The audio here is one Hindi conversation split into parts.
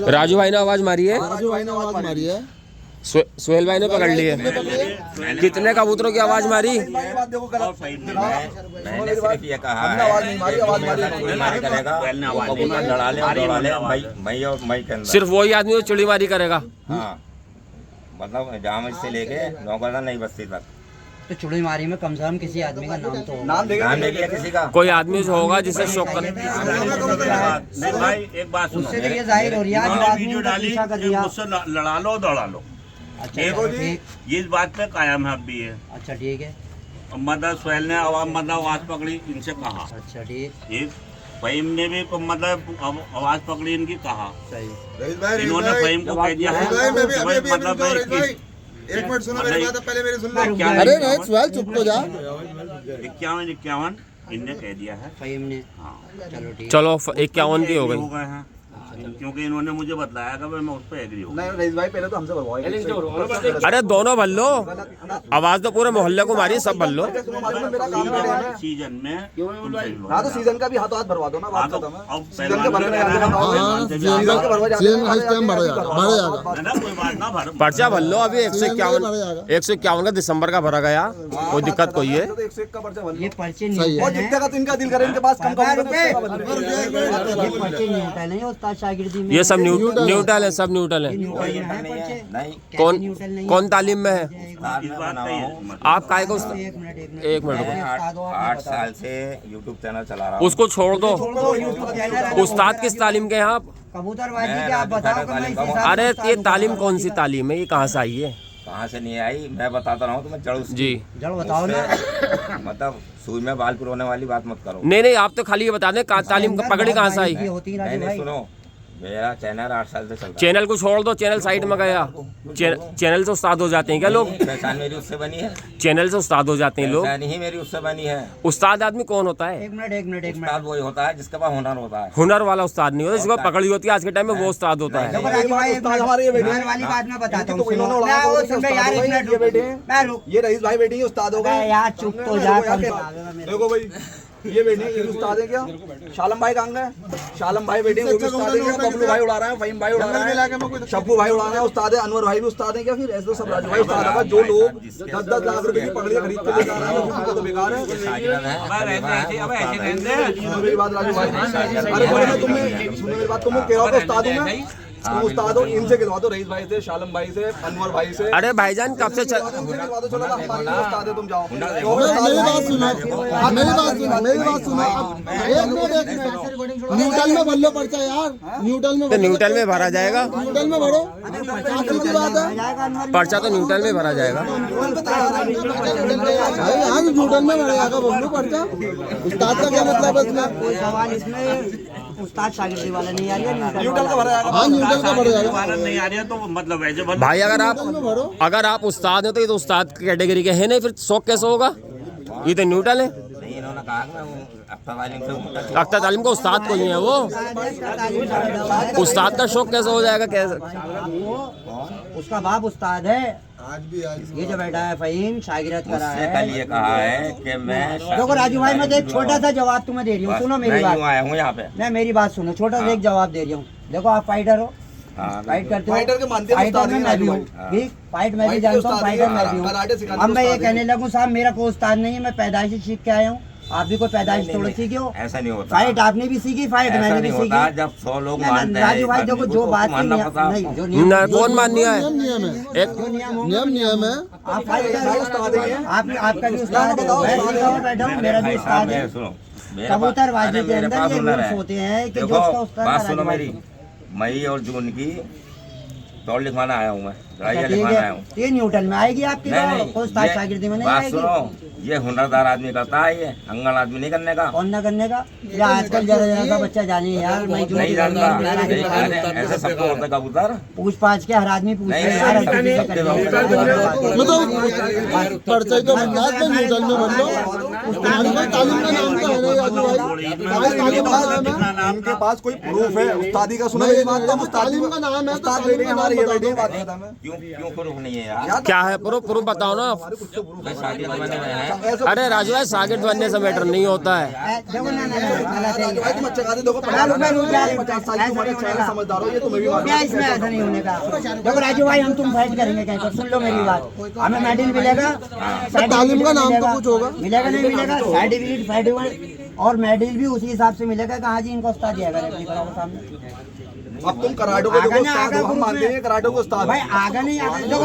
राजू भाई ने आवाज मारी है, सोहेल भाई ने पकड़ ली है। कितने कबूतरों की आवाज मारी? मैंने सिर्फ ये कहा है सिर्फ वही आदमी वो चिड़ीमारी करेगा। हाँ, मतलब जाम से लेके नौकरदा नई बस्ती तक। तो चुड़ीमारी में कम से कम किसी आदमी का नाम तो नाम देखिए किसी का, कोई आदमी जो होगा जिसे शौक कर। भाई एक बात सुनो, उससे तो ये जाहिर हो रही है जो आदमी वीडियो का डाली पीछा कर दिया। मुझसे लड़ा लो दौड़ा लो। अच्छा एक ठीक, ये इस बात पे कायम है अब भी है। अच्छा ठीक है, मतलब सोहेल ने आवाज पकड़ी, इनसे कहा। अच्छा ठीक, एक फहीम ने भी मतलब आवाज पकड़ी, इनकी कहा। सही। इन्होंने फहीम को कह दिया है मतलब एक मिनट सुनो मेरी बात, पहले मेरी सुन लो। अरे नहीं सोहेल चुप तो जा। 51 इनने कह दिया है फहीम ने, हाँ। चलो ठीक। चलो 51 की हो गई। गए हैं क्योंकि इन्होंने मुझे बताया कि मैं उस पर एग्री हूँ। नहीं रईस भाई पहले तो हमसे भरवाओ। अरे दोनों भर लो, आवाज तो पूरे मोहल्ले को मारी, सब भर लो। सीजन में हाँ तो सीजन का भी हाथों हाथ भरवा दो ना, बात खत्म है। सीजन के भरने कोई बात ना भर पर्चा भर लो। अभी 151 का दिसंबर का भरा गया, कोई दिक्कत कोई है? 101 का पर्चा भर लो। ये पर्चे और न्यूटन जितने का तो इनका दिल करे, इनके पास कम ये पर्चे न्यूटन है उस्ताद शागिर्दी में। ये सब न्यूट्रल है, सब न्यूट्रल है। न्यूटन में है पर्चे? नहीं कौन न्यूटन नहीं कौन तालीम में है? इस बात का ही है। आप काय को? एक मिनट एक मिनट मैं 8 साल से यूट्यूब चैनल चला रहा हूँ। उसको छोड़ दो। उस्ताद किस तालीम के हैं आप? कबूतरबाजी के आप बताओ कि मैं इस हिसाब से अरे उस्ताद ये हूँ। तालीम कौन सी तालीम है? ये कहाँ से आई है? कहाँ से नहीं आई मैं बताता रहा हूँ तुम्हें जड़ उसकी। जी जड़ बताओ ना। मतलब सुई में बाल पुरोने वाली बात मत करो। नहीं, आप तो खाली ये बता दें तालीम पकड़ी कहाँ से आई? ये होती है राजू नहीं भाई। सुनो, मेरा चैनल 8 साल से चल रहा है। चैनल को छोड़ दो, चैनल साइड में गया। चैनल से उस्ताद हो जाते हैं क्या लोग? पहचान मेरी उससे बनी है, चैनल से उस्ताद हो जाते हैं लोग। पहचान ही मेरी उससे बनी है। उस्ताद आदमी कौन होता है? एक मिनट उस्ताद वही होता है जिसके पास हुनर होता है। हुनर वाला उस्ताद नहीं होता, जिसको पकड़ी होती है आज के टाइम में वो उस्ताद होता है। देखो राजू भाई, एक मिनट वाली बात मैं बताता हूँ। सुनो, मैं वो सुन रहे यार, एक मिनट रुक। मैं रुक। ये रईस भाई बेटी उस्ताद हो गए यार चुप तो जा। देखो भाई, ये बेटे ये उस्ताद है क्या? शालम भाई कहाँ गए? शालम भाई बेटे वो भी उस्ताद है क्या? बबलू भाई उड़ा रहा है, फहीम भाई उड़ा रहा है, शब्बू भाई उड़ा रहा है, उस्ताद है। अनवर भाई भी उस्ताद है क्या? फिर ऐसे तो सब राजू भाई उस्ताद है। जो लोग 10-10 लाख रुपए की पगड़ी खरीद के ले जा रहे हैं उनको तो बेकार है। मेरी बात राजू भाई, अरे बोले मैं तुम्हें सुनो मेरी बात, तुम्हें कह रहा हूँ उस्ताद हूँ मैं। तुम उस्ताद हो, इनसे गिलवा दो, रईस भाई से, शालम भाई से, अनवर भाई से। अरे भाईजान कब से उस्ताद है, तुम जाओ। मेरी बात सुनो, न्यूटन में भर लो पर्चा यार, न्यूटन में। तो न्यूटन में भरा जाएगा, न्यूटन में भरो, सीधी बात है। पर्चा तो न्यूटन में भरा जाएगा। हाँ न्यूटन में भरेगा बबलू पर्चा। उस्ताद का क्या मतलब है इसमें? कोई सवाल इसमें उस्ताद शागिर्दी वाला नहीं आ रही है, न्यूटन का भरा हाँ न्यूटन का भरेगा नहीं आ रही है तो मतलब वैसे भर। भाई अगर आप उस्ताद हैं तो ये तो उस्ताद की कैटेगरी के है नहीं, फिर शौक कैसे होगा? ये तो न्यूट्रल है। नहीं इन्होंने कहा कि मैं अख्तर तालीम से हूँ। अख्तर तालीम का उस्ताद कोई है वो, उस्ताद का शौक कैसे हो जाएगा? कैसे? उसका बाप उस्ताद है। ये जो बैठा है फहीम, शागिरत करा मुझसे है। कल ये कहा है कि मैं देखो राजू भाई, मैं तो एक छोटा सा जवाब तुम्हें दे रही हूँ, सुनो मेरी मैं बात। यूँ आया हूँ यहाँ पे। मैं मेरी बात सुनो, छोटा सा एक जवाब दे रही हूँ। देखो आप फाइटर हो, हाँ, फाइट करते हो, फाइटर के मानते हैं फाइटर उस्ताद में ही मैं भी हूँ, राजू भाई। ठीक, फाइट मैं भी फाइट के जानता हूँ, उस्ताद फाइटर ही मैं भी हूँ। कराटे सिखाने अब मैं ये उस्ताद ही कहने लगूँ साहब मेरा कोई उस्ताद नहीं है, मैं पैदाइशी सीख के आया हूँ। आप भी कोई पैदाइश थोड़ी सीखे हो? ऐसा नहीं होता। फाइट आपने भी सीखी, फाइट ऐसा मैंने भी नहीं होता। सीखी। जब 100 लोग ना, मानते हैं राजू भाई देखो, जो बात मानना नहीं, पड़ता नहीं, जो कौन मान्य है? नियम है, एक नियम है। आप फाइट कर रहे हो, आपका भी उस्ताद है, मैं सीखा हूँ, बैठा हूँ, मेरा भी उस्ताद है। सुनो कबूतरबाजी के अंदर ये रूल्स होते हैं कि जो उसका उस्ताद बात है, सुनो राजू भाई। मेरी, मई और जून की दौड़ लिखवाना आया हूँ मैं, लड़ाइयाँ ठीक लिखवाना आया है, हूँ। ये न्यूटन में आएगी आपकी, तो उस्ताद ये शागिर्दी में नहीं बात आएगी। सुनो, ये हुनरदार आदमी करता है, ये अंगल आदमी नहीं करने का। कौन ना करने का? या आजकल जरा जरा सा बच्चा जाने यार, मैं जो नहीं जानता, ऐसे सबको होता है कबूतर। पूछ पाछ के हर आदमी पूछ नहीं, यार, नहीं, मतलब पर्चा ही तो बनना है, न्यूटन में भर लो। तालीम का नाम तो है नहीं राजू भाई। तालीम का नाम है, इनके पास कोई प्रूफ है उस्तादी का? सुना मेरी बात, तो तालीम का नाम है, उस्ताद बेटे हमारे ये बेटे बात खत्म है। क्यों प्रूफ नहीं है यार? क्या है प्रूफ? प्रूफ बताओ ना। भाई शादी करवाने में है। अरे राजू भाई सागिट बनने से मैटर नहीं होता है। देखो ना गलत है। भाई तुम अच्छा खाते देखो 50 साल की उम्र है, अच्छा समझदार हो, ये तुम्हें भी मालूम क्या है। इसमें ऐसा नहीं होने का? देखो राजू भाई, हम तुम फाइट करेंगे कहीं पर, सुन लो मेरी बात। हमें मेडल मिलेगा, तालीम का नाम तो कुछ होगा। मिलेगा नहीं मिलेगा, सर्टिफिकेट सर्टिफिकेट और मेडल भी उसी हिसाब से मिलेगा। कहाँ जी इनको उस्ताद दिया करें अपनी करो सामने। अब तुम कराटो को देखो उस्ताद हो, हम मानते हैं कराटो को उस्ताद भाई आगे नहीं आगे देखो,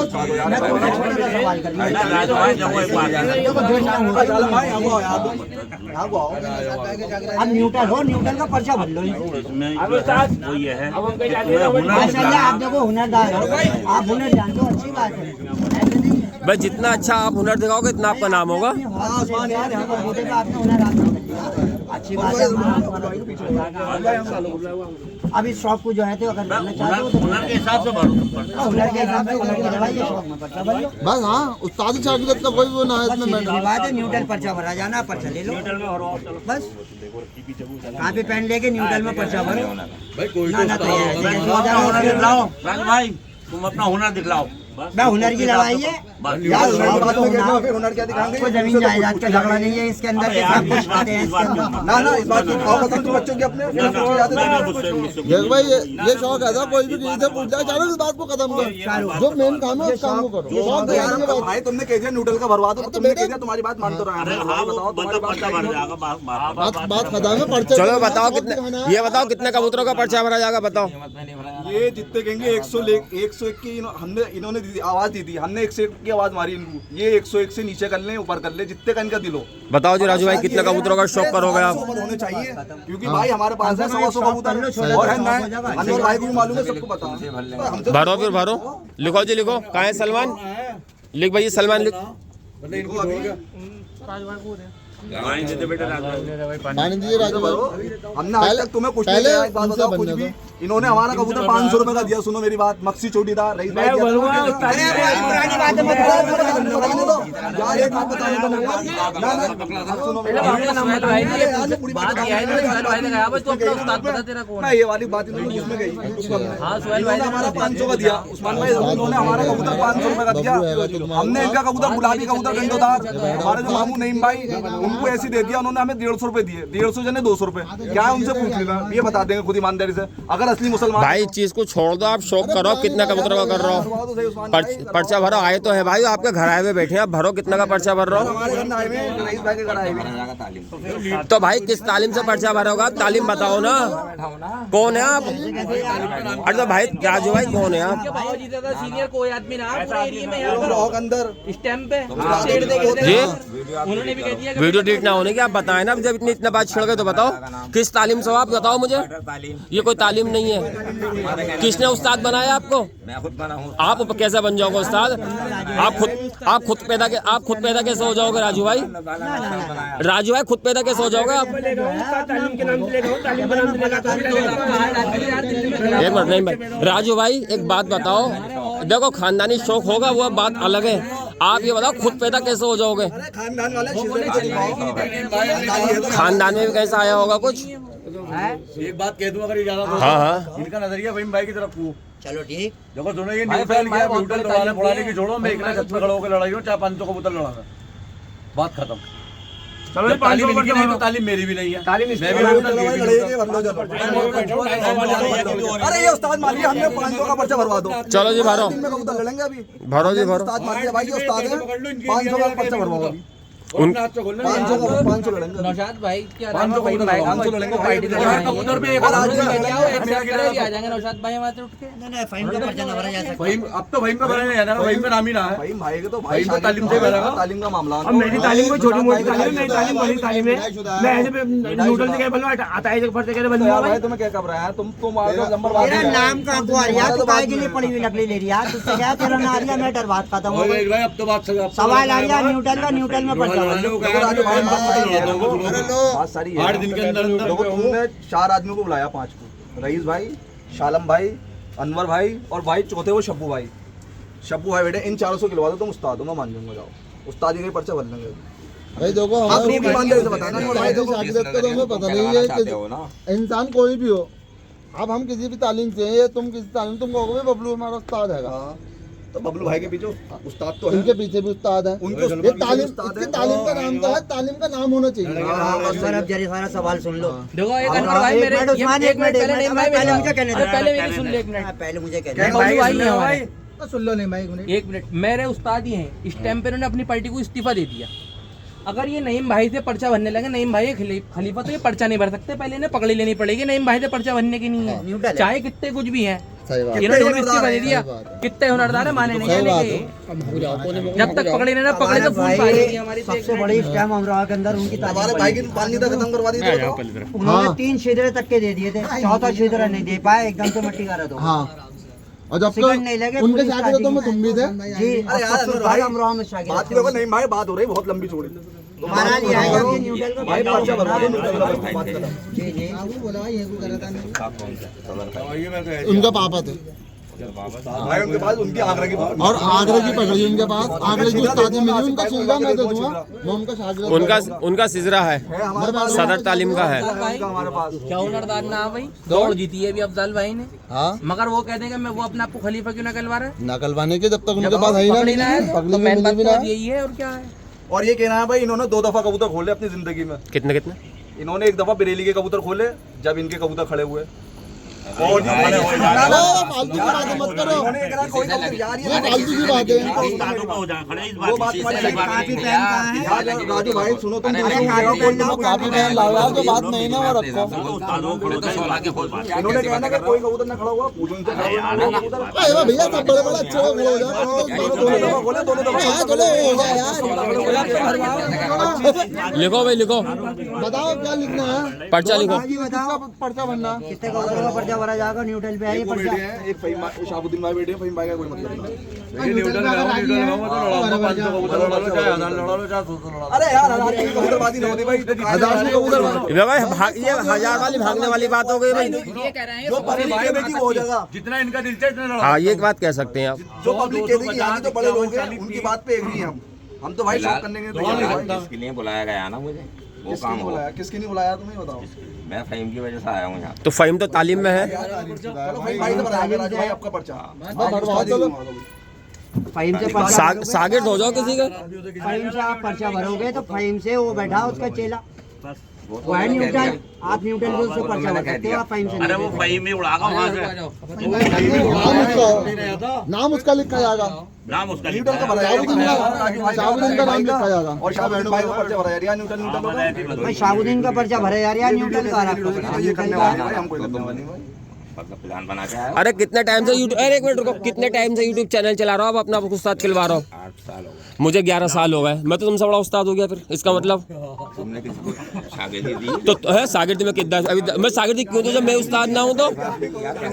मैं तुमसे छोटे का सवाल कर रही हूँ। राजू भाई देखो एक बात है। देखो देखना होगा। शालम भाई यहाँ आओ यार, तुम यहाँ आओ। अब न्यूट्रल हो, न्यूट्रल का पर्चा भर लो। इसमें वो ये है कि तुम्हें हुनर माशाल्लाह आप देखो हुनरदार हो, आप हुनर जानते हो, अच्छी बात है। ऐसे नहीं है। भाई जितना अच्छा आप हुनर दिखाओगे इतना आपका नाम होगा। आसमान यार यहाँ पर बोले आपने हुनर हासिल कर लिया, अच्छी बात है। अब इस शॉप को जो है तो अगर करना चाहते हो तो हुनर के हिसाब से भरो तुम पर। हुनर के हिसाब से हुनर की दवाई ये शॉप में पर्चा भर लो। बस हाँ, उस्तादी शागिर्द का कोई वो ना है बस इसमें सीधी सी बात है, न्यूट्रल पर्चा भरा जाना, पर्चा ले लो बस। कॉपी पेन लेके न्यूट्रल में पर्चा भरो। ना तो ये ऐसे कैसे हो अपना हुनर जाएगा? दिखलाओ राजू भाई, तुम अपना हुनर दिखलाओ। मैं हुनर की लड़ाई है यार, शॉप बात तो में कहते हो, ना फिर हुनर क्या दिखाएंगे? कोई जमीन जायदाद का झगड़ा नहीं है इसके अंदर के, सब कुछ कहते हैं इसके अंदर। ना इस बात को आओ बताओ तुम बच्चों के अपने देख भाई ये शौक है था, कोई भी किसी से पूछ जाए चलो इस बात को खत्म कर, जो मेन काम है उस काम को करो। शौक यार देखने की बात। भाई तुमने कह दिया न्यूट्रल का भरवा दो, तो तुमने कह दिया, तुम्हारी बात मान तो रहा अरे है। हाँ वो बताओ तुम्हारी बंदा पर्चा भर जाएगा बात खत्म है, पर्चे चलो बताओ कितने, ये बताओ कितने कबूतरों का पर्चा भरा जाएगा बताओ। ये जितने कहेंगे 101 की हमने इन्होंने आवाज दी थी, हमने 101 की आवाज मारी इनको। ये 101 से नीचे कर ले, ऊपर कर ले, जितने का इनका दिलो। बताओ जी राजू भाई कितने कबूतरों का शौक करोगे आप? होने चाहिए क्योंकि भाई हमारे पास है 100 कबूतर और है ना, अनवर भाई को भी मालूम है, सबको पता है। हमसे भरो फिर भरो, लिखो जी लिखो। कहाँ है सलमान? लिख भाई सलमान लिख। पानी दे दे बेटा राजू भाई। पानी दीजिए राजू भाई। हमने आज तक तुम्हें कुछ नहीं पहले दिया, एक बात उनसे बताओ कुछ बनना भी। इन्होंने हमारा कबूतर 500 रुपए का दिया, सुनो मेरी बात, मक्सी चोटीदार रईस भाई पुरानी बात है, मत बोलो। यार एक बात बताने दो ना, सुनो मेरी बात। ये वाली बात इन्होंने उसमें गई, इन्होंने हमारा 500 का दिया, उस्मान भाई उन्होंने हमारा कबूतर 500 रुपए का दिया। हमने इनका कबूतर गुलाबी कबूतर गंडोदार, हमारे जो मामू नईम भाई, उनको ऐसी दे दिया, उन्होंने हमें 150 रुपए दिए, 150 जने 200 रुपए। क्या है उनसे पूछ लेना, ये बता देंगे खुद ईमानदारी से। अगर असली मुसलमान भाई इस चीज को छोड़ दो, आप शौक करो कितना कबूतरों का कर रहे हो। पर्चा भरो, आए तो है भाई, आपके घर आए हुए बैठे हैं, आप भरो कितना का पर्चा भर रहे हो। हमारे घर आए हुए रईस भाई के घर आए हुए। तो भाई किस तालीम से पर्चा भरोगा? तालीम बताओ ना, कौन है आप? अरे तो भाई राजू भाई कौन है आप? सीनियर कोई आदमी ना पूरे एरिया में यहाँ रॉक अंदर स्टैम्प पे शेड दे के जी उन्होंने भी कह दिया कि वीडियो डिलीट ना होने की आप बताएं ना। जब इतना बात छिड़ गए तो बताओ किस तालीम से हो आप, बताओ मुझे। ये कोई तालीम नहीं है। किसने उस्ताद बनाया आपको? मैं खुद बना हूँ। आप कैसे बन जाओगे उस्ताद? आप खुद पैदा कैसे हो जाओगे राजू भाई? राजू भाई खुद पैदा कैसे हो जाओगे आप? एक मिनट नहीं भाई, राजू भाई एक बात बताओ, देखो खानदानी शौक होगा वो बात अलग है, आप ये बताओ खुद पैदा कैसे हो जाओगे? खानदान वाले खानदान में भी कैसा आया होगा कुछ? एक बात कह दूं, अगर इजाजत हो, हाँ हाँ इनका नजरिया फहीम भाई की तरफ को। चलो ठीक। देखो दोनों ये न्यूट्रल किया, न्यूट्रल दौड़ाने फोड़ाने की छोड़ो, मैं एक ना छत पे खड़ा होकर लड़ाई हो, चाहे 500 कबूतर लड़ाना, बात खत्म। चलो तालीम इनकी नहीं तो तालीम मेरी भी नहीं है, मैं भी अरे ये उस्ताद मान लिया हमने 500 का पर्चा भरवा दो। चलो जी भरो, दिन में कबूतर लड़ेंगे अभी। भरो जी भरो। उस्ताद मान लिया भाई, ये उस्ताद है, 500 का पर्चा भरवाओ अभी। उन 500 लड़ेंगे। नौशाद भाई क्या 500 भाई कबूतर 500 लड़ेंगे पार्टी देंगे। कबूतर पे एक और आज आ जाएंगे नौशाद भाई वहाँ से उठ के। नहीं फाइन का पर्चा ना भरा जा सकता। फहीम अब तो फहीम का भरा नहीं है ना, फहीम का नाम ही ना है। भाई भाई के तो भाई तो तालीम से भरा, तालीम का मामला। अब मेरी तालीम कोई छोटी मोटी तालीम है, मेरी तालीम बड़ी तालीम है। मैं ऐसे न्यूट्रल से क्या बोलूँ, आता है पर्चे कैसे बोलूँ यार भाई? भाई तुम्हें क्या कर रहा है, तुम नंबर बात तेरा नाम का अखबार यार, तू काहे के लिए पड़ी हुई लकड़ी ले रही है? तुझसे क्या तेरा ना आ रहा मैटर, बात खत्म हो गई। भाई अब तो बात सवाल आ रहा न्यूट्रल का, न्यूट्रल में पर्चा भर। बात सारी है। 8 दिन के अंदर देखो तुमने 4 आदमियों को बुलाया, 5 को, रईस भाई, शालम भाई, अनवर भाई और भाई चौथे वो शब्बू भाई। शब्बू भाई बेटे इन 400 खिलवा दो, तुम उस्ताद हो, मैं मान जाऊंगा। जाओ उस्तादी का पर्चा भर लेंगे। भाई देखो आप हमारे रूट ईमानदारी से बताना अनवर भाई, देखो शागिर्द का तो हमें पता नहीं है चाहते हो ना कि इंसान कोई भी हो। अब हम किसी भी तालीम से हैं, तुम किसी तालीम, तुम कहोगे बबलू हमारा उस्ताद है। हाँ, तो बबलू भाई के पीछे उस्ताद तो है, इनके पीछे भी उस्ताद है। उनके ये तालीम, इसकी तालीम का नाम तो है, तालीम का नाम होना चाहिए। सर अब जरा सारा सवाल सुन लो। देखो एक अनवर भाई मेरे एक मिनट, एक मिनट पहले नहीं भाई पहले मुझे कहने दो। पहले मेरी सुन ले एक मिनट। पहले मुझे कहने बबलू भाई हैं हमारे। सुन लो नहीं भाई, एक मिनट, मेरे उस्ताद ही हैं। इस टाइम पे उन्होंने अपनी पार्टी को इस्तीफा दे दिया। अगर ये नईम भाई से पर्चा भरने लगे, नईम भाई खलीफा तो ये पर्चा नहीं भर सकते, पहले इन्हें पकड़ी लेनी पड़ेगी। नईम भाई से पर्चा भरने की नहीं है, चाहे कितने कुछ भी है। सही बात। इन्होंने जब इस्तीफा दे दिया, कितने हुनरदार है माने नहीं जाने के। जब तक पकड़े नहीं ना पकड़े तो फूल पाएगी हमारी। सबसे बड़ी स्कैम अमरोहा के अंदर उनकी हमारे भाई की पानी तक खत्म करवा दी थी। उन्होंने 3 छिद्रे तक के दे दिए थे, चौथा छिद्र नहीं दे पाए, एकदम से मट्टी का रहा तो। हाँ, और जब सिगरेट नहीं लगे, उनके पुलिस शागिर्दों में तुम भी थे। जी, अरे यार सबसे अनवर भाई, अमरोहा में शागिर्द बात देखो नहीं भाई, बात हो रही बहुत लंबी चौड़ी। महाराज ये आएगा कि न्यूट्रल का भाई पर्चा भरवा दो, न्यूट्रल का बात करो। जी जी उनका पापा थे भाई उनके पास उनकी आगरा की और आगरा की पकड़ी उनके पास, आगरा की उस्तादी मिली। उनका सिजरा मैं दे दूंगा, मैं उनका शागिर्द। उनका सिजरा है, हमारे पास सदर तालीम का है। हमारे पास क्या हुनरदार ना भाई, दौड़ जीती है अभी अफजल भाई ने। हाँ, मगर वो कहते हैं कि मैं वो अपने आप को खलीफा क्यों ना कहलवा रहा है। नकलवाने के जब तक उनके पास है ही पकड़ी ना है ना, तो पगली में मेन मिली बात भी तो ना। अब यही है और क्या है। और ये कहना है भाई, इन्होंने 2 दफा कबूतर खोले अपनी जिंदगी में। कितने कितने? इन्होंने एक दफा बरेली के कबूतर खोले जब इनके कबूतर खड़े हुए, और फालतू की बातें मत करो, इन्होंने एक कोई कबूतर यार ये फालतू की बात है। उस्तादों का हो जाए खड़े इस वो बात बात तुम्हारी काफी पहन कहाँ है? यार राजू भाई सुनो, तुम दूसरी जगह कोई काफी बहन लाओ यार, जो बात नहीं ना वो रखो। उस्तादों को खड़े तो आगे खोल बात। इन्होंने कहना कि कोई कबूतर ना खड़ा हुआ, पूछो इनसे खड़ा हुआ कबूतर। अरे वाह भैया, सब बड़े बड़े अच्छे लोग हो जाए, दोनों दफा खोले, दोनों दफा चलो हो जाए यार। लिखो भाई लिखो, बताओ क्या लिखना है, पर्चा लिखो। जी बताओ पर्चा बनना। कितने कबूतरों का पर्चा भरा जाएगा? न्यूट्रल पे है ये बेटे पर्चा। हैं, एक फहीम शाहबुद्दीन भाई बेटे हैं, फहीम भाई का कोई मतलब नहीं। अरे यार हजार की कबूतरबाजी ना होती भाई, हजार की कबूतरबाजी भाई ये 1000 वाली भागने वाली बात हो गई भाई। ये कह रहे हैं जो पब्लिक कहेगी वो हो जाएगा। जितना इनका दिल चाहे उतना लड़ाओ। हाँ, ये एक बात कह सकते हैं आप। जो पब्लिक कहेगी यहाँ के जो बड़े लोग हैं उनकी बात पे एग्री हैं हम तो भाई शौक करने के लिए तैयार हैं भाई। इसके लिए बुलाया गया ना मुझे, वो किसकी काम नहीं हो। बुलाया, किसकी नहीं बुलाया तुम्हें बताओ। मैं फहीम की वजह से आया हूँ यहाँ। तो फहीम तो तालीम में है। चलो भाई भाई से बताया राजू भाई आपका पर्चा। चलो फहीम से पर्चा सागिर्द हो जाओ किसी का। फहीम से आप पर्चा भरोगे तो फहीम से वो बैठा उसका चेला, वो है न्यूट्रल। आप न्यूट्रल से उससे पर्चा भर सकते हो, आप फहीम से अरे वो नहीं। फहीम ही उड़ागा वहाँ से। नाम उसका लिखा जाएगा, नाम उसका न्यूटन का भरा शाहबुद्दीन का नाम लिखा जाएगा। और शाहबुद्दीन भाई का पर्चा भरा यार, न्यूटन न्यूटन होगा। भाई शाहबुद्दीन का पर्चा भरे यार, यार न्यूट्रल का आपको ये करने वाले भाई, हम कोई करने वाले नहीं भाई। मतलब प्लान बना के आया। अरे कितने टाइम से यूट्यूब, अरे एक मिनट रुको, कितने टाइम से यूट्यूब चैनल चला रहा हो आप अपना उस्ताद खिलवा रहा हो? 8 साल हो गए। मुझे 11 साल हो गए, मैं तो तुमसे बड़ा उस्ताद हो गया फिर, इसका मतलब। तुमने किसी को शागिर्दी दी? तो है सागिर्दी में कितना, अभी मैं सागिर्दी क्यों दूं जब मैं उस्ताद ना हूं? तो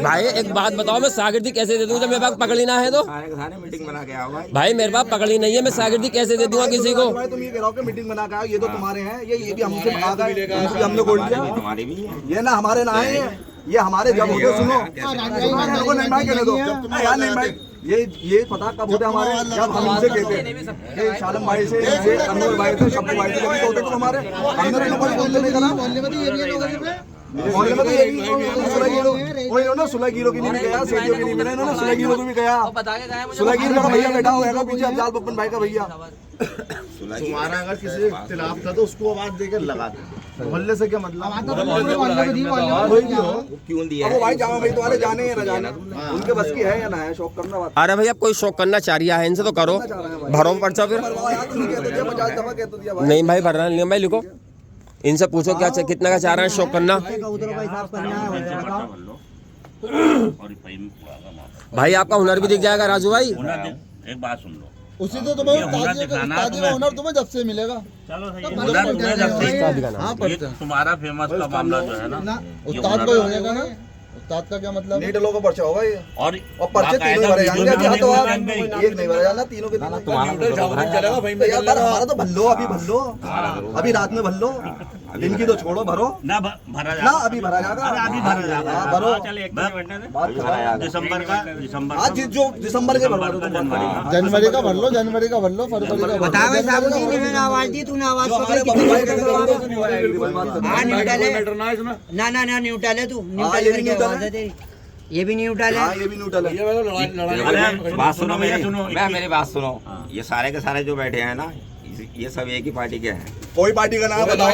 भाई एक बात बताओ, मैं सागिर्दी कैसे दे दूं जब मेरे पास पकड़ी ना है? तो सारे के सारे मीटिंग बना के आओ भाई। भाई मेरे पास पकड़ी नहीं है, मैं सागिर्दी कैसे दे दूंगा किसी को? भाई तुम ये कह रहे हो कि मीटिंग बना के आओ, ये तो तुम्हारे हैं, ये भी हमसे भाग गए, इनको भी हमने बोल दिया। तुम्हारी भी है। ये ना हमारे ना है, ये हमारे जब होते सुनो मेरे को नहीं भाई कहने दो यार, नहीं भाई ये पता कब होता हमारे, जब हम इनसे कहते हैं ये शालम भाई से, ये अनवर भाई से, शब्बू भाई से कभी होते तो हमारे हमने तो कोई बोलने नहीं करा। मोहल्ले में तो ये वो इन्होंने सुलहगीरों की नहीं गया, सेठियों की नहीं मिला, इन्होंने सुलहगीरों को भी गया। बता के गए मुझे। सुलहगीर का भैया बैठा हुआ है पीछे, अफजाल बब्बन भाई का भैया। तुम्हारा अगर किसी से इख्तिलाफ था तो उसको आवाज देकर लगा दे, मोहल्ले से क्या मतलब? क्यों दिया? अब वो भाई जामा भाई तुम्हारे जाने या न जाने, उनके बस की है या ना है, शौक करना बात। अरे भाई अब कोई शौक करना चाह रहा है इनसे तो करो, भरो पर्चा फिर। 50 दफा कहते दिया भाई। नहीं भाई भरना नहीं भाई, लिखो इनसे पूछो क्या कितना का चाह रहे हैं शौक करना। कबूतरों का हिसाब करना है, बताओ। और ये फहीम उड़ागा वहाँ पे। भाई आपका हुनर भी दिख जाएगा राजू भाई। एक बात सुन लो, उसी से तुम्हें उस्तादी का हुनर तुम्हें जब से मिलेगा। हुनर तुम्हें जब से- हाँ, ये तुम्हारा फेमस का मामला जो है ना, ये उस्ताद हुनर को ही का- हो जाएगा ना। उस्ताद का क्या मतलब? नीट लोगों का पर्चा होगा ये, और और पर्चे तीनों भरे जाएंगे। अभी हाँ तो आप एक नहीं भरा जाना, तीनों के तीनों। न्यूट्रल शाहबुद्दीन चलेगा, फहीम तो यार हमारा तो भल्लो, अभी भल्लो, अभी रात में भल्लो। इनकी तो छोड़ो, भरो ना भरा ना, जाएगा अभी भरा जाएगा। अरे अभी भरा जाएगा। हाँ, भरो। चल एक बात खत्म। दिसंबर आज जो दिसंबर के भरवा दो तुम, बात खत्म। जनवरी का भर लो, जनवरी का भर लो, फरवरी का भर बताओ लो। साहब जी ने मैंने आवाज दी, तूने आवाज जो पकड़ी हमारे कितनी भाई बार का करवा करवा दो? दो, बात खत्म। हाँ न्यूट्रल है, मीटर ना इसमें ना न्यूट्रल है तू, हाँ, न्यूट्रल ये करके न्यूट्रल आवाज है। है तेरी, ये भी न्यूट्रल हाँ, है। ये भी न्यूट्रल है। ये वाला लड़ाई अरे बात सुनो भैया, मेरी, सुनो, मैं मेरी बात सुनो। ये सारे के सारे जो बैठे हैं ना, ये सब एक ही पार्टी के हैं। कोई पार्टी का नाम बताओ,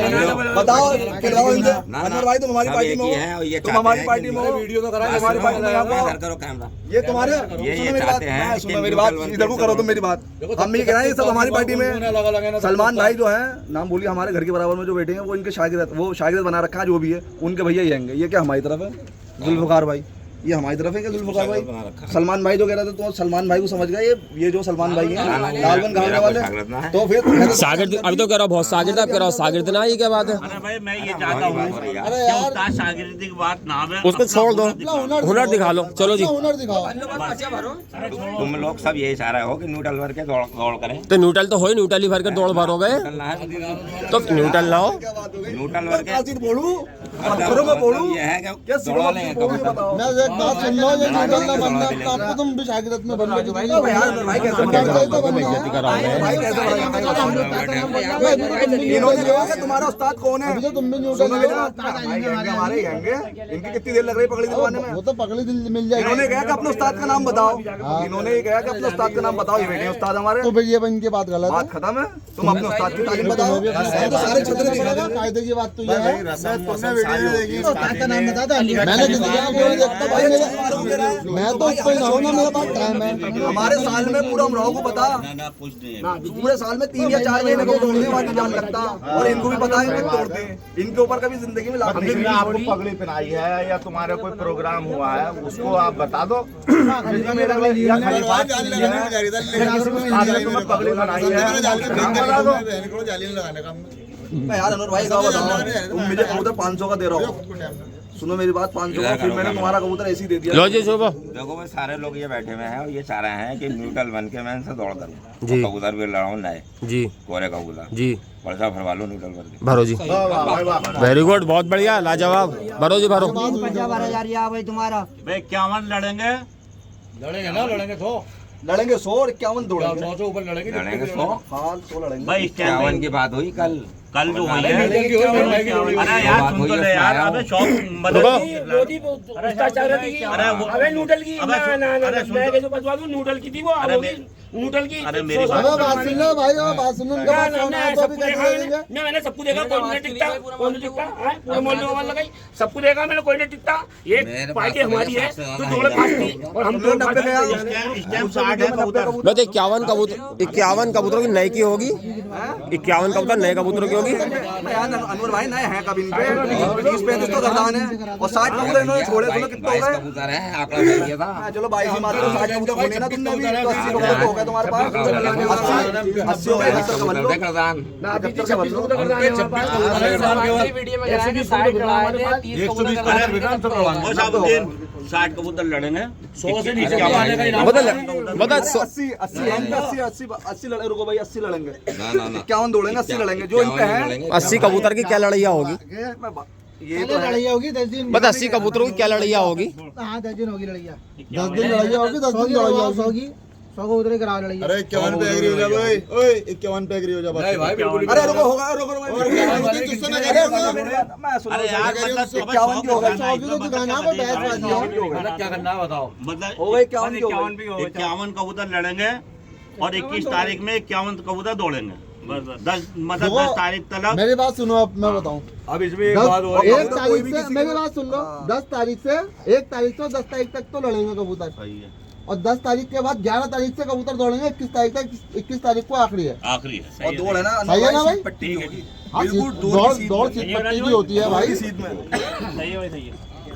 बताओ खिलवाओ इनसे। अनवर भाई तुम हमारी सब पार्टी एक में ही है और ये हो, तुम चाहते हमारी हैं पार्टी कि में हो, वीडियो तो करा तुम हमारी पार्टी में आओ। इधर करो कैमरा। ये तुम्हारे ये सुनो मेरी बात, चाहते हैं सुनो कि मेरी बात, न्यूट्रल इधर को करो तुम मेरी बात। हम ये कह रहे हैं ये सब हमारी पार्टी में। सलमान भाई जो है, नाम बोलिए, हमारे घर के बराबर में जो बैठे हैं वो इनके शागिर्द, वो शागिर्द बना रखा है जो भी है, उनके भैया ही आएंगे। ये क्या हमारी तरफ है जुल्फकार भाई, ये हमारी तरफ है क्या जुल्फकार भाई? सलमान भाई जो कह रहे थे, तो सलमान भाई को समझ गए, ये जो सलमान भाई हैं लालबन घाटने वाले, तो फिर सागिर्द अभी तो कह रहा हूँ बहुत सागिर्द, आप कह रहा हो सागिर्द ना, ये क्या बात है? अरे भाई मैं ये चाहता हूँ अरे कि यार उस्ताद शागिर्दी की बात ना है, उसको छोड़ दो, हुनर दिखा लो। चलो जी, हुनर दिखाओ। तुम लोग सब यही चाह रहे हो कि न्यूट्रल भर के दौड़ करें। तो न्यूट्रल तो हो ही, न्यूट्रल ही भर कर दौड़ भरोगे तो न्यूट्रल लाओ। न्यूट्रल भर के कासिर बोलूं, पत्थरों में बोलूं, ये है कि क्या दौड़ा लेंगे सिर्फ कबूतर। बताओ। मैं एक बात सुन लो, ये न्यूट्रल ना बनना, तो आपको तुम भी शागिर्द में बन लो। भाई कैसे इन्होंने कहा कि तुम्हारा उस्ताद कौन है? अभी तो तुम भी न्यूट्रल सुनो मेरी बात, भाई आएंगे, हमारे ही आएंगे। इनकी कितनी देर लग रही है पकड़ी दिलवाने में? वो तो पकड़ी दिल मिल जाएगी। इन्होंने कहा कि अपने उस्ताद का नाम बताओ, इन्होंने ये कहा कि अपने उस्ताद का नाम बताओ। ये बैठे हैं उस्ताद हमारे, तो फिर ये इनकी बात गलत है। बात खत्म है। तुम अपने उस्ताद की तालीम बताओ। तो सारे छतरे दिखा दो। कायदे की बात तो ये है, उस्ताद का नाम बता दो। मैंने किसी का कोई देखता भाई, मैं तो उसको ही रहूँ ना, मेरे पास टाइम है। हमारे साल में पूरा अमराव को पता, पूरे साल में 3 या 4 महीने को तोड़ने वाली जान लगता, और इनको भी पता है कि तोड़ते हैं। इनके ऊपर कभी जिंदगी में लाभ नहीं। आपको पगड़ी पहनाई है या तुम्हारा कोई प्रोग्राम हुआ है, उसको आप बता दो। मेरा तुम्हें पगड़ी पहनाई है, बता दो। यार अनवर भाई का बताओ, तुम मुझे कबूतर 500 का दे रहा हो, सुनो मेरी बात, 500 का, फिर मैंने तुम्हारा कबूतर ऐसे ही दे दिया। लो जी सुबह देखो भाई, सारे लोग ये बैठे हुए हैं और ये चाह रहे हैं कि न्यूट्रल बन के मैं इनसे दौड़ करूँ जी। कबूतर भी लड़ाऊँ नए जी कोरे कबूतर जी, पर्चा भरवा लो न्यूट्रल भर के। भरो जी, वेरी गुड, बहुत बढ़िया, लाजवाब। भरो जी भरो। पर्चा भरा जा रही है भाई तुम्हारा। भाई 51 लड़ेंगे, लड़ेंगे ना, लड़ेंगे 100 लड़ेंगे 100 और 51 दौड़ेंगे। 100 से ऊपर लड़ेंगे। लड़ेंगे 100। हाँ 100 लड़ेंगे। भाई इस टाइम 51 की बात हुई कल जो हुई है। अरे अरे यार सुन तो ले यार, अबे शौक मतलब अबे नूडल की अबे सुन- ना अरे सुन मैं तो- कैसे बतवा दूं, नूडल की थी वो, अरे वो मेरी- नूडल की। अरे मेरी अबे बात सुन लो भाई, बात सुन लो, उनका बात सुन है तो भी सबको कैसे देखा दे देंगे? मैंने, ना मैंने सबको देखा, कोई नहीं टिकता, कोई नहीं टिकता, हाँ, पूरे मोहल्ले में आवाज लगाई, सबको देखा मैंने, कोई नहीं टिकता। ये पार्टी हमारी है, तो दौड़ फाटती और हम दौड़ फाटते गया। इस टाइम 60 है कबूतर। बस 51 कबूतर, 51 कबूतरों की नई की होगी, 51 कबूतर नए कबूतरों की होगी। यार अनवर भाई नए हैं कभी इन पे 20-35 तो गर्दान है, और 60 कबूतर इन्होंने छोड़े, सुनो कितने हो 22 गए? कबूतर है, आंकड़ा सही किया था। हाँ, चलो 22 ही मात्र 60 कबूतर खोले ना तुमने भी, तो 80 कबूतर तो हो गए तुम्हारे पास। 80 हो गए, 70 का बन लो। करदान 70 का बन लो। वीडियो में कह रहा है कि 60 लड़ाए थे, 30 कबूतर का लड़ाए थे। वो साहब 60 कबूतर लड़ेंगे, 100 से नीचे आने का इनाम। बदल बदल 80 लड़े, रुको भाई 80 लड़ेंगे, ना ना ना 51 दौड़ेंगे, 80 लड़ेंगे जो इन पे हैं। 80 कबूतर की क्या लड़ैया होगी? ये तो है। लड़ाई होगी 10 दिन। बस 80 कबूतरों की क्या लड़ैया होगी? हाँ 10 दिन होगी लड़ाइया, 10 दिन लड़ाई होगी, 10 दिन लड़ाई होगी। 100 को उतरे करा लड़ाई। अरे 51 पे एग्री हो जा भाई, ओए 51 पे एग्री हो जा। नहीं भाई बिल्कुल अरे रुको होगा, रुको मैं अरे यार मतलब 51 की हो गई। 100 की तो दिखाना को बहस बाजी है। मतलब क्या करना है बताओ। मतलब हो गए 51 की हो गई। 51 कबूतर लड़ेंगे और 21 तारीख में 51 कबूतर दौड़ेंगे। बस 10 मतलब देखो, 10 तारीख तक। मेरी बात सुनो, अब मैं बताऊं। अब इसमें एक बात हो 1 तारीख से, मेरी बात सुन लो, 10 तारीख से 1 तारीख से 10 तारीख तक तो लड़ेंगे कबूतर, सही है, और 10 तारीख के बाद 11 तारीख से कबूतर दौड़ेंगे, 21 तारीख तक, 21 तारीख को आखिरी है। आखिरी है, और सही है। दौड़ है ना, सही है ना भाई? पट्टी होगी हाँ, बिल्कुल दौड़ सीट पट्टी की होती है भाई। सीध में। सही है भाई, सही है।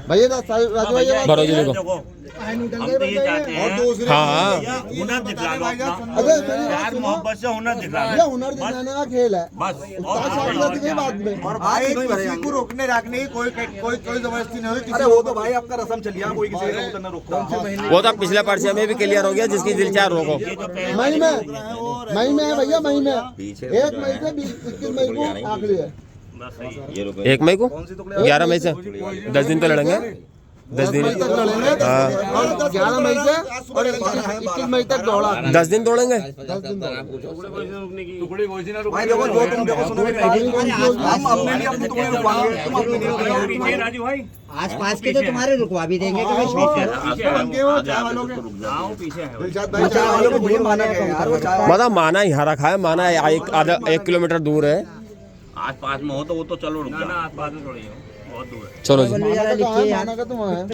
भैया राजू भाई ये भरो जी देखो। देखो हम तो ये चाहते हैं हाँ भैया, हुनर दिखला दो अपना, अरे मेरी बात प्यार सुनो, मोहब्बत से हुनर दिखला ये दो हुनर दिखाने का खेल है, बस। उस्ताद शागिर्द की बात में। और भाई किसी को रोकने रखने की कोई जबरदस्ती नहीं होगी। अरे वो तो भाई आपका रस्म चल गया, कोई किसी को उतना रोकता। वो तो पिछले पर्चे में भी क्लियर हो गया, जिसकी दिल चाह रोको। मई में है भैया, मई में 1 मई से 21 मई को आखिरी है। बस सही है। ये रुको 1 मई को 11 मई से 10 दिन तो लड़ेंगे 10 दिन तक लड़ेंगे और 11 मई से और 21 मई तक दौड़ा 10 दिन दौड़ेंगे। 10 दिन दौड़ा टुकड़ी कोई सी ना भाई देखो जो तुम देखो सुनो मेरी बात, हम अपने लिए अपनी टुकड़ी रुकवाएंगे, तुम अपने लिए अपनी टुकड़ी रुकवाओ। राजू भाई आस पास के तो तुम्हारे रुकवा भी देंगे कि भाई शॉप करो। चाय वालों के पीछे है चाय वालों को भूल माना है यार, वो चाय मतलब माना ही यहाँ रखा है, माना है 1 किलोमीटर दूर है। आस पास में हो तो वो तो चलो रुक जाओ। ना बाद में थोड़ी हो बहुत दूर है। चलो जी। जरा लिखिए यार। माना का तुम है